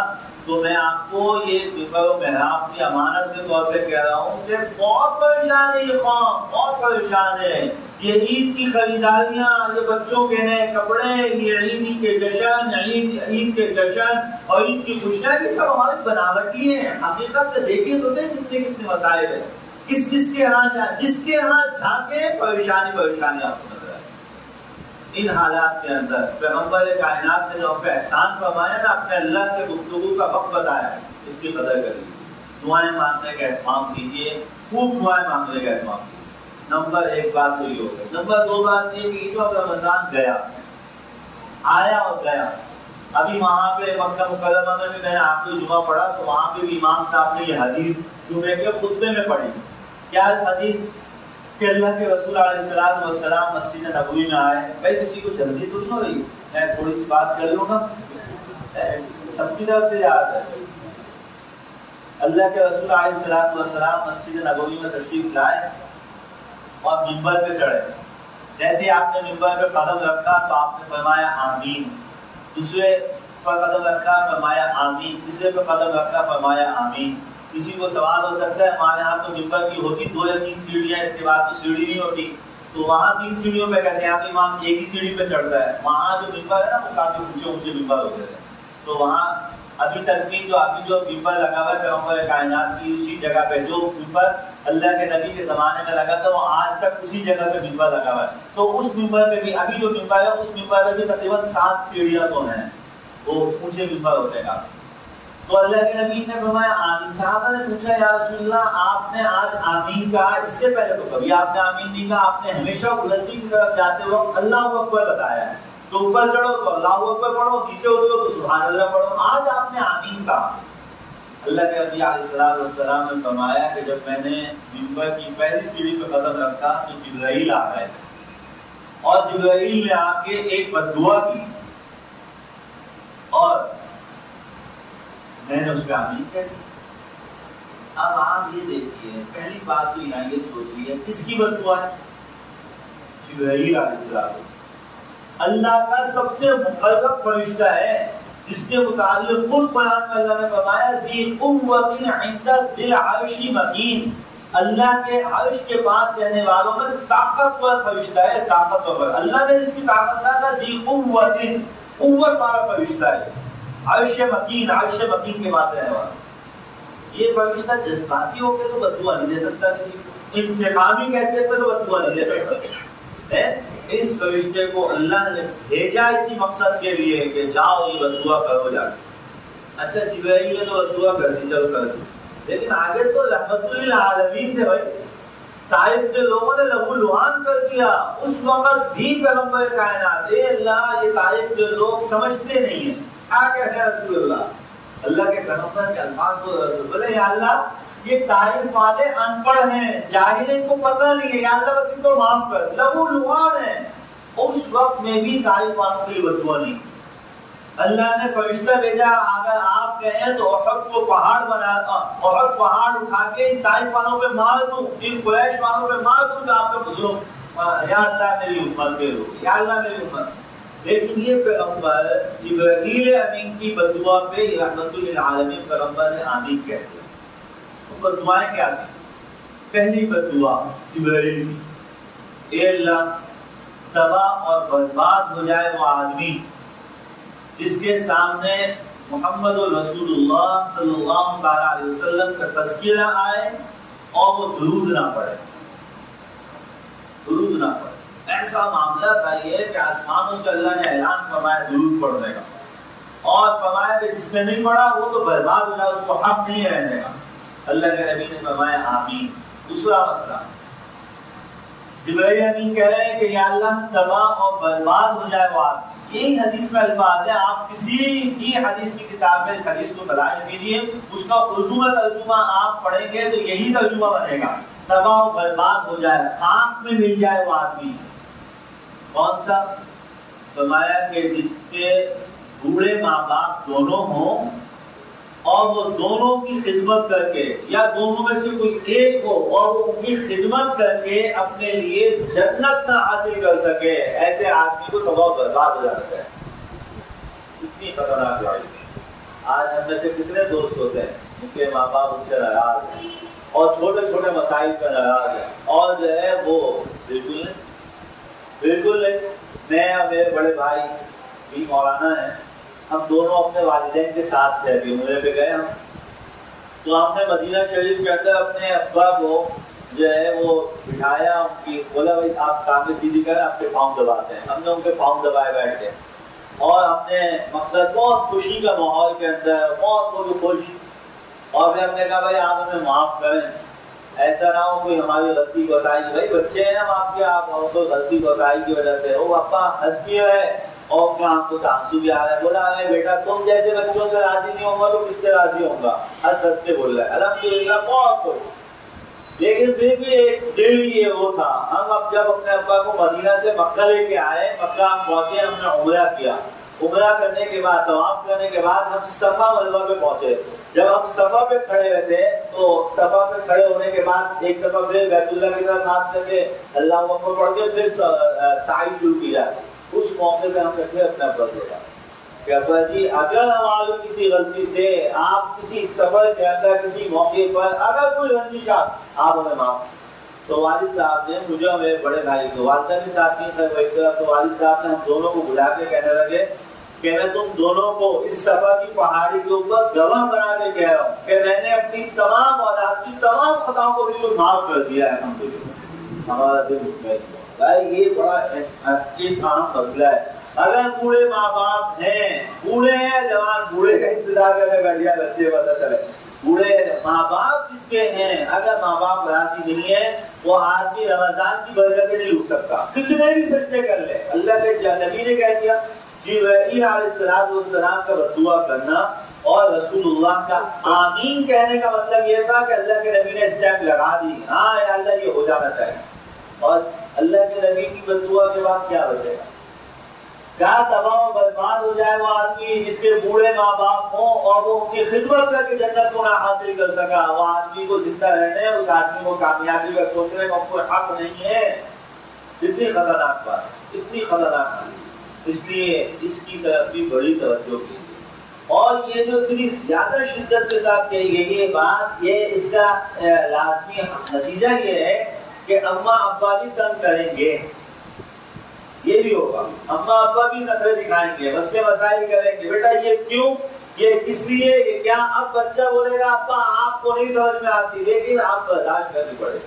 تو میں آپ کو یہ ممبر و محراب کی امانت کے طور پہ کہہ رہا ہوں کہ بہت پریشان ہے یہ قوم، بہت پریشان ہے. یہ عید کی خریداریاں، یہ بچوں کے نئے کپڑے، یہ عید کے جشن، عید کے جشن اور عید کی خوشیاں، یہ سب ہماری بناوٹی ہیں. حقیقت سے دیکھیے تو صحیح کتنے مسائل ہیں. جس کے ہاں جھانکے پریشانی آپ کو نظر آئے. ان حالات کے اندر پیغمبر کائنات نے جو ہم پہ احسان فرمایا نا، اپنے اللہ سے گفتگو کا وقت بتایا، اس کی قدر کریے. دعائیں مانگنے کا اہتمام کیجیے، خوب دعائیں مانگنے کا اہتمام کیجیے. نمبر 1 بات تو یہ ہو گئی. نمبر 2 بات یہ کہ جو رمضان گیا، آیا اور گیا. ابھی وہاں پہ مکہ مکرمہ میں بھی میں نے آخری جمعہ پڑھا تو وہاں پہ بھی امام صاحب نے یہ حدیث جمعے کے خطبے میں پڑھی. کیا حدیث؟ کہ اللہ کے رسول علیہ السلام مسجد نبوی میں آئے. بھائی کسی کو جلدی تو نہیں ہو رہی، میں تھوڑی سی بات کر لوں گا، سب کی طرف سے یاد ہے. اللہ کے رسول علیہ السلام مسجد نبوی میں تشریف لائے اور منبر پہ چڑھے. جیسے آپ نے منبر پہ قدم رکھا تو آپ نے فرمایا آمین. دوسرے پر قدم رکھا فرمایا آمین، تیسرے پہ قدم رکھا فرمایا آمین۔ کسی کو سوال ہو سکتا ہے ہمارے یہاں تو ممبر کی ہوتی 2 یا 3 سیڑھیاں، اس کے بعد تو سیڑھی نہیں ہوتی، تو وہاں 3 سیڑھیوں پہ کیسے؟ یہاں پہ امام ایک ہی سیڑھی پہ چڑھتا ہے، وہاں جو ممبر ہے نا وہ کافی اونچے اونچے ممبر ہوتے ہیں، تو وہاں ابھی تک بھی جو ممبر لگا ہوا ہے پیغمبر کائنات کی اسی جگہ پہ، جو ممبر اللہ کے نبی کے زمانے میں لگا تھا وہ آج تک اسی جگہ پہ ممبر لگا ہوا ہے، تو اس ممبر پہ بھی ابھی جو ممبر ہے اس ممبر پہ بھی تقریباً 7 سیڑھیاں تو ہیں، وہ اونچے ممبر ہوتے ہیں۔ تو اللہ کے نبی نے فرمایا آمین۔ صحابہ نے پوچھا یا رسول اللہ آپ نے آج آمین کہا، اس سے پہلے تو کبھی آپ نے آمین نہیں کہا، آپ نے ہمیشہ بلندی کی طرف جاتے وقت اللہ اکبر بتایا ہے، تو اوپر چڑھو تو اللہ اکبر پڑھو، نیچے اترو تو سبحان اللہ پڑھو، آج آپ نے آمین کہا۔ اللہ کے نبی علیہ السلام نے فرمایا کہ جب میں نے ممبر کی پہلی سیڑھی پہ قدم رکھا تو جبرائیل آ گئے تھے، اور جبرائیل نے آ کے ایک بددعا کی، اور میں نے اس پہ آمین کہہ دی۔ اب آپ یہ دیکھیے، پہلی بات تو یہاں یہ سوچ لی ہے کس کی بددعا ہے؟ جبرائیل علیہ السلام، اللہ کا سب سے مقرب فرشتہ ہے، جس کے متعلق خود قرآن میں اللہ نے فرمایا ذی قوۃ عند ذی العرش مکین، اللہ کے عرش کے پاس رہنے والوں میں طاقتور فرشتہ ہے، طاقتور، اللہ نے جس کی طاقت کا ذی قوۃ، قوت والا فرشتہ ہے، عرش مکین، عرش مکین کے پاس رہنے والا۔ یہ فرشتہ جذباتی ہو کے تو بددعا نہیں دے سکتا کسی کو، انتقامی کیفیت میں تو بددعا نہیں دے سکتا ہے۔ اس فرشتے کو اللہ نے بھیجا اسی مقصد کے لیے کہ جاؤ یہ بددعا کرو جا کے۔ اچھا جبرائیل نے تو بددعا کر دی، چلو کر دی، لیکن آگے تو رحمت للعالمین تھے بھائی، طائف کے لوگوں نے لہو لہان کر دیا، اس وقت بھی پیغمبر کائنات اے اللہ یہ طائف کے لوگ سمجھتے نہیں ہیں، کیا کہتے ہیں رسول اللہ کے پیغمبر کے الفاظ کو رسول بولے یا اللہ یہ طائف والے ان پڑھ ہیں، جاہل، ان کو پتہ نہیں ہے، یا اللہ بس ان کو معاف کر، لہو لہان ہیں۔ اس وقت میں بھی طائف والوں کے لیے بددعا نہیں، اللہ نے فرشتہ بھیجا، اگر آپ کہیں تو احد کو پہاڑ بنا، احد پہاڑ اٹھا کے ان طائف والوں پہ مار دوں، ان قریش والوں پہ مار دوں جو آپ کے مظلوم، یا اللہ میری امت کے لوگ، یا اللہ میری امت۔ لیکن یہ پیغمبر جبرائیل امین کی بددعا پہ رحمت للعالمین پیغمبر نے آمین کہہ دیا۔ بددعائیں کیا تھی؟ پہلی بددعا جبرائیل کی، اے اللہ تباہ اور برباد ہو جائے وہ آدمی جس کے سامنے محمد رسول اللہ صلی اللہ علیہ وسلم کا تذکرہ آئے اور وہ درود نہ پڑھے، درود نہ پڑھے۔ ایسا معاملہ تھا یہ کہ آسمانوں سے اللہ نے اعلان فرمایا درود پڑھنے کا، اور فرمایا کہ جس نے نہیں پڑھا وہ تو برباد ہو جائے، اس کو حق نہیں ہے رہنے کا۔ اللہ کے نبی نے فرمایا آمین۔ دوسرا مسئلہ، جبرائیل امین کہہ رہے ہیں کہ یا اللہ تباہ اور برباد ہو جائے وہ آدمی، یہی حدیث میں الفاظ ہے، آپ کسی بھی حدیث کی کتاب میں اس حدیث کو تلاش کیجئے، اس کا اردو میں ترجمہ آپ پڑھیں گے تو یہی ترجمہ بنے گا، تباہ و برباد ہو جائے، خاک میں مل جائے وہ آدمی۔ کون سا؟ فرمایا کہ جس کے بوڑھے ماں باپ دونوں ہوں اور وہ دونوں کی خدمت کر کے، یا دونوں میں سے کوئی ایک ہو اور وہ ان کی خدمت کر کے اپنے لیے جنت نہ حاصل کر سکے، ایسے آدمی کو تباہ و برباد ہو جاتا ہے۔ کتنی خطرناک بات ہے۔ آج ہم میں سے کتنے دوست ہوتے ہیں ان کے ماں باپ ان سے ناراض ہیں اور چھوٹے چھوٹے مسائل پر ناراض ہیں، اور جو ہے وہ بالکل نہیں۔ میں اور میرے بڑے بھائی بھی مولانا ہیں، ہم دونوں اپنے والدین کے ساتھ تھے، ابھی عمرے پہ گئے ہم، تو ہم نے مدینہ شریف کے اندر اپنے ابا کو جو ہے وہ بٹھایا، ان کی بولا بھائی آپ ٹانگیں سیدھی کریں، آپ کے پاؤں دباتے ہیں، ہم نے ان کے پاؤں دبائے بیٹھ کے، اور ہم نے مقصد بہت خوشی کا ماحول کے اندر بہت خوش، اور پھر ہم نے کہا بھائی آپ ہمیں معاف کریں، ایسا نہ ہو کوئی ہماری غلطی کوتاہی، بھائی بچے ہیں ہم آپ کے، آپ کو غلطی کوتاہی کی وجہ سے وہ ابا ہنس کے ہے اور کیا آپ کو آنسو بھی آ رہا ہے، بولا ارے بیٹا تم جیسے بچوں سے راضی نہیں ہوگا تو کس سے راضی ہوں گا، ہنس ہنس کے بول رہا ہے، الحمدللہ بہت خوش۔ لیکن پھر بھی ایک دل یہ وہ تھا، ہم اب جب اپنے ابا کو مدینہ سے مکہ لے کے آئے، مکہ ہم پہنچے، ہم نے عمرہ کیا، عمرہ کرنے کے بعد طواف کرنے کے بعد ہم صفا مروا پہ پہنچے، جب ہم صفا پہ کھڑے ہوئے تھے تو صفا پہ کھڑے ہونے کے بعد ایک دفعہ پھر بیت اللہ کی طرف ہاتھ کر کے اللہ اکبر پڑھ کے پھر سعی شروع کیا، اس موقع پہ ہم نے پھر اپنا ابا دیکھا، کہ ابا جی اگر ہماری کسی غلطی سے آپ کسی سفر کے اندر کسی موقع پر اگر کوئی رنجش آپ ہمیں معاف. تو والد صاحب نے مجھے اور میرے بڑے بھائی کو، والدہ بھی ساتھ نہیں تھا، تو والد صاحب نے ہم دونوں کو بلا کے کہنے لگے کہ میں تم دونوں کو اس سفر کی پہاڑی کے اوپر گواہ بنا کے کہہ رہا ہوں کہ میں نے اپنی تمام اولاد کی تمام خطاؤں کو بالکل معاف کر دیا ہے. ہمارا دل مطمئن. یہ بڑا ایک اہم مسئلہ ہے. اگر بوڑھے ماں باپ ہیں، بوڑھے ہیں جوان، بوڑھے کا انتظار کرنے بیٹھ گیا بچے پتہ چلے، بوڑھے ماں باپ جس کے ہیں، اگر ماں باپ راضی نہیں ہے وہ آدمی رمضان کی برکتیں نہیں لوٹ سکتا، کتنے بھی سجدے کر لے. اللہ کے نبی نے کہہ دیا جبرائیل علیہ السلام کا بدعا کرنا اور رسول اللہ کا آمین کہنے کا مطلب یہ تھا کہ اللہ کے نبی نے اسٹیمپ لگا دی، ہاں یا اللہ یہ ہو جانا چاہیے. اور اللہ کے نبی کی بدعا کے بعد کیا بچے گا؟ کیا تباہ و برباد ہو جائے وہ آدمی جس کے بوڑھے ماں باپ ہوں اور وہ ان کی خدمت کر کے جنت کو نہ حاصل کر سکا. وہ آدمی کو زندہ رہنے، اس آدمی کو کامیابی کا سوچنے کا کوئی حق نہیں ہے. اتنی خطرناک بات، اتنی خطرناک بات. اس لیے اس کی طرف بھی بڑی توجہ کی. اور یہ جو اتنی زیادہ شدت کے ساتھ کہی گئی یہ بات، یہ اس کا لازمی نتیجہ یہ ہے کہ اماں ابا بھی تنگ کریں گے. یہ بھی ہوگا، اماں ابا بھی نخرے دکھائیں گے، مسئلے مسائل کریں گے، بیٹا یہ کیوں، یہ کس لیے، یہ کیا. اب بچہ بولے گا ابا آپ کو نہیں سمجھ میں آتی، لیکن آپ برداشت کرنی پڑے.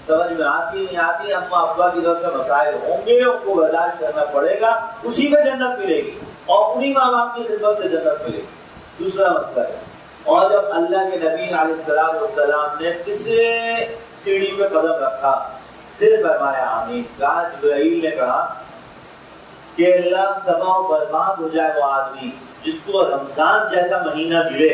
سمجھ میں آتی نہیں آتی، اماں ابا کی طرف سے مسائل ہوں گے، ان کو برداشت کرنا پڑے گا، اسی میں جنت ملے گی اور انہی ماں باپ کی خدمت سے جنت ملے گی. دوسرا مسئلہ ہے. اور جب اللہ کے نبی علیہ السلام نے تیسرے سیڑھی پہ قدم رکھا پھر فرمایا آمین. کہا جبرائیل نے کہا کہ اللہ تباہ و برباد ہو جائے وہ آدمی جس کو رمضان جیسا مہینہ ملے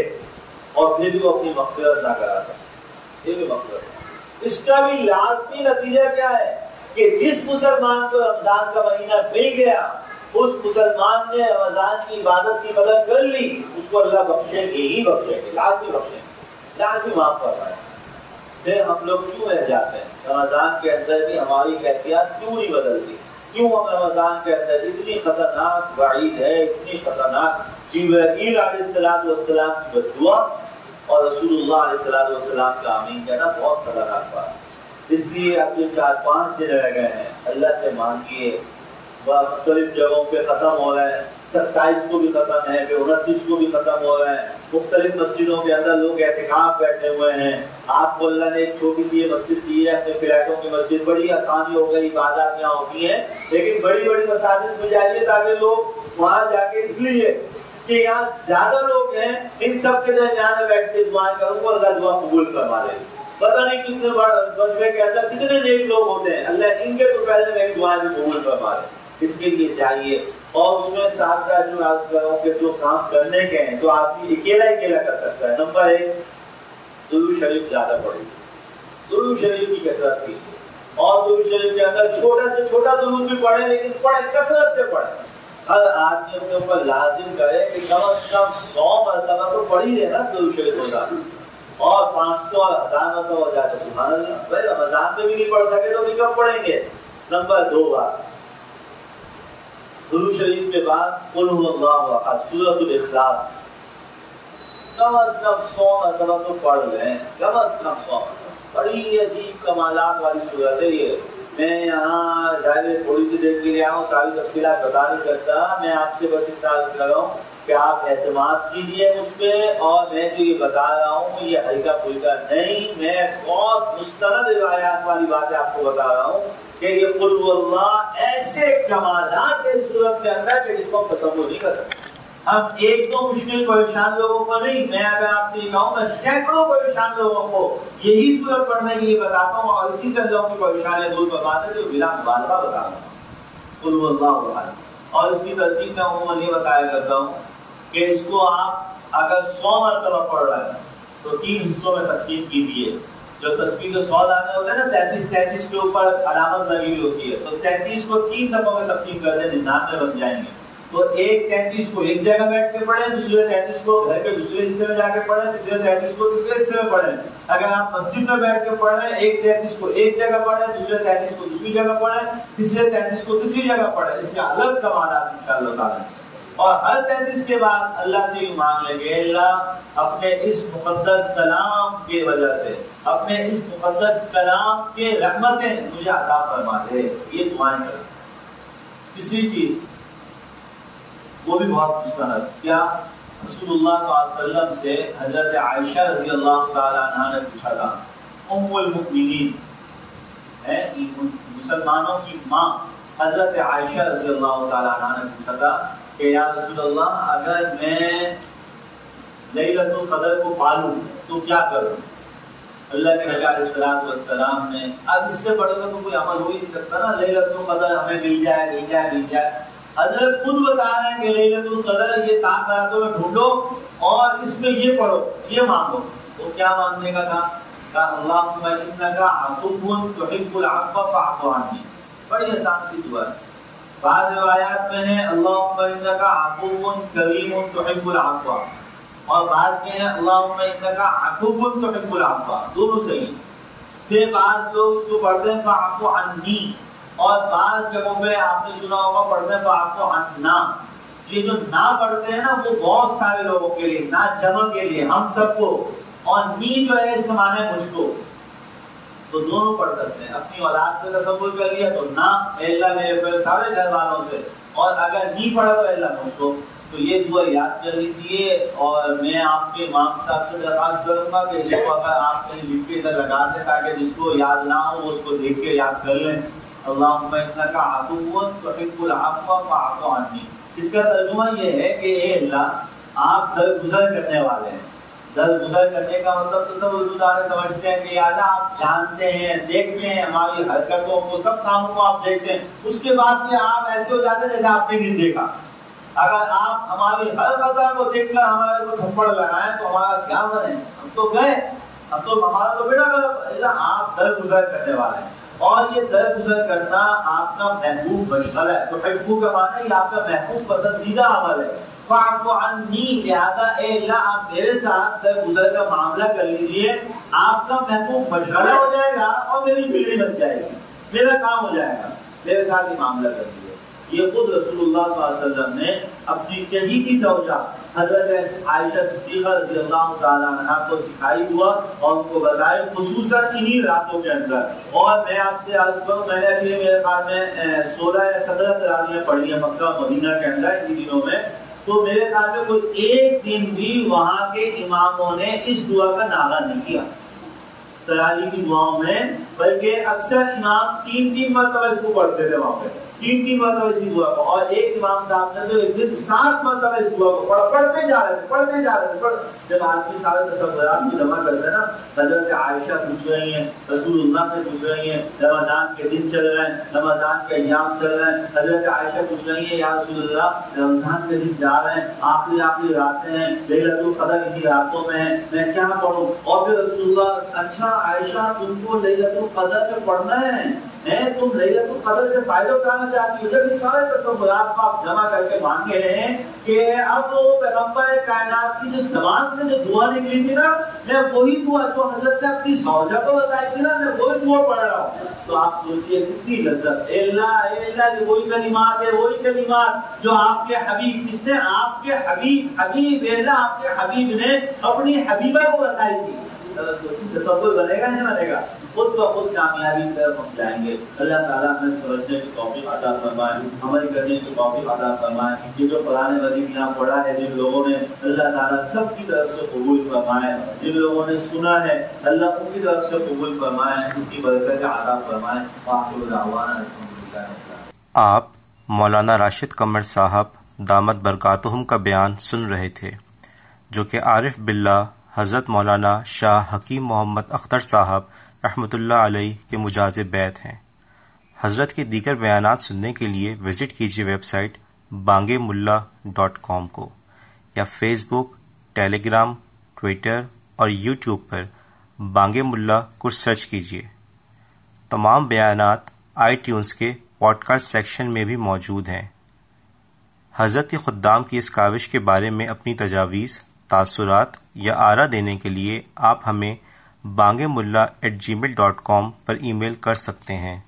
اور پھر بھی وہ اپنی مغفرت نہ کرا سکے. یہ بھی مغفرت ہے. اس کا بھی لازمی نتیجہ کیا ہے کہ جس مسلمان کو رمضان کا مہینہ مل گیا، اس مسلمان نے رمضان کی عبادت کی قدر کر لی، اس کو اللہ بخشے گی ہی بخشے گی، لازمی بخشے گی، لازمی معاف فرمائے. پھر ہم لوگ کیوں رہ جاتے ہیں رمضان کے اندر بھی ہماری کیفیت کیوں نہیں بدلتی؟ کیوں ہم رمضان کے اندر اتنی خطرناک وعید ہے، اتنی خطرناک جبرائیل علیہ السلام کی بدعا اور رسول اللہ علیہ السلام کا آمین کہنا بہت خطرناک بات. اس لیے اب جو 4-5 دن رہ گئے ہیں اللہ سے مانگیے. مختلف جگہوں پہ ختم ہو رہے ہیں، 27 کو بھی ختم ہے، پھر 29 کو بھی ختم ہو رہے ہیں. مختلف مسجدوں کے اندر لوگ اعتکاف بیٹھے ہوئے ہیں. آپ کو اللہ نے ایک چھوٹی سی یہ مسجد دی ہے اپنے فلیٹوں کی مسجد، بڑی آسانی ہو گئی، عبادات یہاں ہوتی ہیں، لیکن بڑی بڑی مساجد میں جائیے تاکہ لوگ وہاں جا کے اس لیے کہ یہاں زیادہ لوگ ہیں، ان سب کے درمیان میں بیٹھ کے دعائیں کروں کو اللہ دعا قبول فرما لے. پتہ نہیں کتنے مجمع کے اندر کتنے نیک لوگ ہوتے ہیں، اللہ ان کے تو پہلے میری دعائیں بھی قبول فرما لے. اس کے لیے چاہیے. اور اس میں ساتھ ساتھ جو عرض کروں کہ جو کام کرنے کے ہیں تو آدمی اکیلا کر سکتا ہے. نمبر 1 درود شریف زیادہ پڑھیں، درود شریف کی کثرت کیجیے. اور درود شریف کے اندر چھوٹا سے چھوٹا درود بھی پڑھیں، لیکن پڑھیں کثرت سے پڑھیں. ہر آدمی اپنے اوپر لازم کرے کہ کم از کم 100 مرتبہ تو پڑھ ہی لے نا درود شریف ہوتا، اور 500 اور 1000 مرتبہ ہو جائے تو سبحان اللہ. بھائی رمضان میں بھی نہیں پڑھ سکے تو بھی کب پڑھیں گے. نمبر 2 بات، درود شریف کے بعد قل هو اللہ احد سورۃ الاخلاص کم از کم 100 مرتبہ تو پڑھ لیں، کم از کم 100 مرتبہ. بڑی عجیب کمالات والی صورت ہے یہ. میں یہاں ظاہر تھوڑی سی دیر کے لیے آؤں، ساری تفصیلات بتا نہیں سکتا. میں آپ سے بس اتنا عرض کر رہا ہوں کہ آپ اعتماد کیجئے مجھ پہ، اور میں جو یہ بتا رہا ہوں یہ ہلکا پھلکا نہیں، میں بہت مستند روایات والی باتیں آپ کو بتا رہا ہوں کہ یہ قل هو اللہ ایسے کمالات ہے اس صورت کے اندر کہ جس کو ہم تصور نہیں کر سکتے. اب ایک دو مشکل پریشان لوگوں کو نہیں، میں اگر آپ سے یہ کہوں میں سینکڑوں پریشان لوگوں کو یہی صورت پڑھنے کے لیے بتاتا ہوں اور اسی سے لوگوں کی پریشانیاں دور فرماتے تو بلا مبالغہ بتا رہا ہوں قل هو اللہ احد. اور اس کی ترتیب میں عموماً یہ بتایا کرتا ہوں کہ اس کو آپ اگر 100 مرتبہ پڑھ رہے ہیں تو 3 حصوں میں تقسیم کیجیے. جو تسبیح کے 100 دانے ہوتے ہیں نا، 33 کے اوپر علامت لگی ہوئی ہوتی ہے، تو 33 کو 3 دفعوں میں تقسیم کر دیں، 99 بن جائیں گے. تو ایک 33 کو ایک جگہ بیٹھ کے پڑھیں، دوسرے 33 کو گھر کے دوسرے حصے میں جا کے پڑھیں، تیسرے 33 کو دوسرے حصے میں پڑھیں. اگر آپ مسجد میں بیٹھ کے پڑھ رہے ہیں، ایک 33 کو ایک جگہ پڑھیں، دوسرے 33 کو دوسری جگہ پڑھیں، تیسرے 33 کو تیسری جگہ پڑھیں. اس کے الگ کمالات انشاءاللہ تعالی. اور ہر 33 کے بعد اللہ سے یہ مانگ لیں گے اللہ اپنے اس مقدس کلام کی وجہ سے، اپنے اس مقدس کلام کے رحمتیں مجھے عطا فرما دے. یہ دعائیں کریں. تیسری چیز وہ بھی بہت مستند، کیا رسول اللہ صلی اللہ علیہ وسلم سے حضرت عائشہ رضی اللہ تعالی عنہا نے پوچھا تھا، ام المؤمنین ہے مسلمانوں کی ماں حضرت عائشہ رضی اللہ تعالی عنہا نے پوچھا تھا کہ یا رسول اللہ اگر میں لیلۃ القدر کو پالوں تو کیا کروں؟ اللہ کے نبی علیہ السلام نے، اب اس سے بڑھ کر تو کوئی عمل ہو ہی نہیں سکتا نا، لیلۃ القدر ہمیں مل جائے. حضرت خود بتا رہے ہیں کہ لیلۃ القدر یہ راتوں میں ڈھونڈو اور اس میں یہ پڑھو، یہ مانگو. تو کیا مانگنے کا تھا؟ اللہم انک عفو تحب العفو فاعف عنی. بڑی آسان سی دعا ہے. بعض روایات میں ہے اللہم انک عفو کریم تحب العفو، اور بعض میں ہے اللہم انک عفو تحب العفو، دونوں صحیح. پھر بعض لوگ اس کو پڑھتے ہیں فاعف عنی، اور بعض جگہوں پہ آپ نے سنا ہوگا پڑھتے ہیں فاعف عنا. یہ جو نہ پڑھتے ہیں نا وہ بہت سارے لوگوں کے لیے، نہ جمع کے لیے ہم سب کو، اور نی جو ہے اس کا معنی ہے مجھ کو. تو دونوں پڑھ سکتے ہیں. اپنی اولاد پہ تصور کر لیا تو نہ اے اللہ میرے سارے گھر والوں سے، اور اگر نہیں پڑھا تو اے اللہ مجھ کو. تو یہ دعا یاد کر لیجیے. اور میں آپ کے امام صاحب سے درخواست کروں گا کہ اس کو اگر آپ کہیں لکھ کے ادھر لگا دیں تاکہ جس کو یاد نہ ہو وہ اس کو دیکھ کے یاد کر لیں. اللہم انک عفو تحب العفو فاعف عنی. اس کا ترجمہ یہ ہے کہ اے اللہ آپ درگزر کرنے والے ہیں. درگزر کرنے کا مطلب تو سب اردو دار سمجھتے ہیں کہ یا اللہ آپ جانتے ہیں، دیکھتے ہیں ہماری حرکتوں کو، سب کاموں کو آپ دیکھتے ہیں. اس کے بعد یہ آپ ایسے ہو جاتے ہیں جیسے آپ نے نہیں دیکھا. اگر آپ ہماری ہر خطا کو دیکھ کر ہمارے کو تھپڑ لگائیں تو ہمارا کیا بنے؟ ہم تو گئے، ہم تو ہمارا تو بیٹا اللہ آپ درگزر کرنے والے ہیں. اور یہ درگزر کرنا آپ کا محبوب مشغلہ ہے. تو محبوب کا معنی یہ آپ کا محبوب پسندیدہ عمل ہے. فاعف عنی، لہذا اے اللہ آپ میرے ساتھ درگزر کا معاملہ کر لیجئے. آپ کا محبوب مشغلہ ہو جائے گا اور میری بیڑی بن جائے گی، میرا کام ہو جائے گا. میرے ساتھ یہ معاملہ کر لیجیے. یہ خود رسول اللہ صلی اللہ علیہ وسلم نے اپنی چہیتی زوجہ حضرت عائشہ صدیقہ رضی اللہ تعالی عنہا کو سکھائی ہوا اور ان کو بتائی، خصوصاً انہی راتوں کے اندر. اور میں آپ سے عرض کروں، میں نے ابھی میرے خیال میں 16 یا 17 تراویحیں پڑھی ہیں مکہ مدینہ کے اندر ان دنوں میں. تو میرے خیال میں کوئی ایک دن بھی وہاں کے اماموں نے اس دعا کا نعرہ نہیں کیا تراویح کی دعاؤں میں، بلکہ اکثر امام 3 مرتبہ اس کو پڑھتے تھے وہاں پہ، 3 مرتبہ اسی دعا کو. اور ایک امام صاحب نے تو ایک دن 7 مرتبہ اس دعا کو پڑھا، پڑھتے جا رہے تھے. جب آدمی سارے تصورات کو جمع کرتے ہیں نا، حضرت عائشہ پوچھ رہی ہیں، رسول اللہ سے پوچھ رہی ہیں، رمضان کے دن چل رہے ہیں، رمضان کے ایام چل رہے ہیں. حضرت عائشہ پوچھ رہی ہیں یا رسول اللہ رمضان کے دن جا رہے ہیں، آخری راتیں ہیں، لیلۃ القدر انہی راتوں میں ہے، میں کیا پڑھوں؟ اور پھر رسول اللہ، اچھا عائشہ تم کو لیلۃ القدر میں پڑھنا ہے، تم لیلۃ القدر سے فائدہ اٹھانا چاہتی ہو. جب یہ سارے تصورات کو آپ جمع کر کے مانگے ہیں کہ اب وہ پیغمبر کائنات کی جو زبان سے جو دعا نکلی تھی نا، میں وہی دعا جو حضرت نے اپنی زوجہ کو بتائی تھی نا، میں وہی دعا پڑھ رہا ہوں. تو آپ سوچئے کتنی لذت. اے اللہ یہ وہی کلمات ہے، وہی کلمات جو آپ کے حبیب، اس نے آپ کے حبیب اے اللہ آپ کے حبیب نے اپنی حبیبہ کو بتائی تھی. تصور بنے گا نہیں بنے گا؟ خود بخود کامیابی کی طرف ہم جائیں گے. اللہ تعالیٰ ہمیں سمجھنے کی توفیق عطا فرمائے، عمل کرنے کی توفیق عطا فرمائے. یہ جو قرآن مجید یہاں پڑھا ہے جن لوگوں نے، اللہ تعالیٰ سب کی طرف سے قبول فرمائے. جن لوگوں نے سنا ہے اللہ ان کی طرف سے قبول فرمائے، اس کی برکت عطا فرمائے. وآخر دعوانا الحمدللہ. آپ مولانا راشد قمر صاحب دامت برکاتہم کا بیان سن رہے تھے، جو کہ عارف باللہ حضرت مولانا شاہ حکیم محمد اختر صاحب رحمۃ اللہ علیہ کے مجاز بیت ہیں. حضرت کے دیگر بیانات سننے کے لیے وزٹ کیجیے ویب سائٹ bangemullah.com کو، یا فیس بک، ٹیلی گرام، ٹویٹر اور یوٹیوب پر بانگے ملا کو سرچ کیجیے. تمام بیانات iTunes کے پوڈ کاسٹ سیکشن میں بھی موجود ہیں. حضرت کے خدام کی اس کاوش کے بارے میں اپنی تجاویز، تاثرات یا آرا دینے کے لیے آپ ہمیں bangemullah@gmail.com پر ای میل کر سکتے ہیں.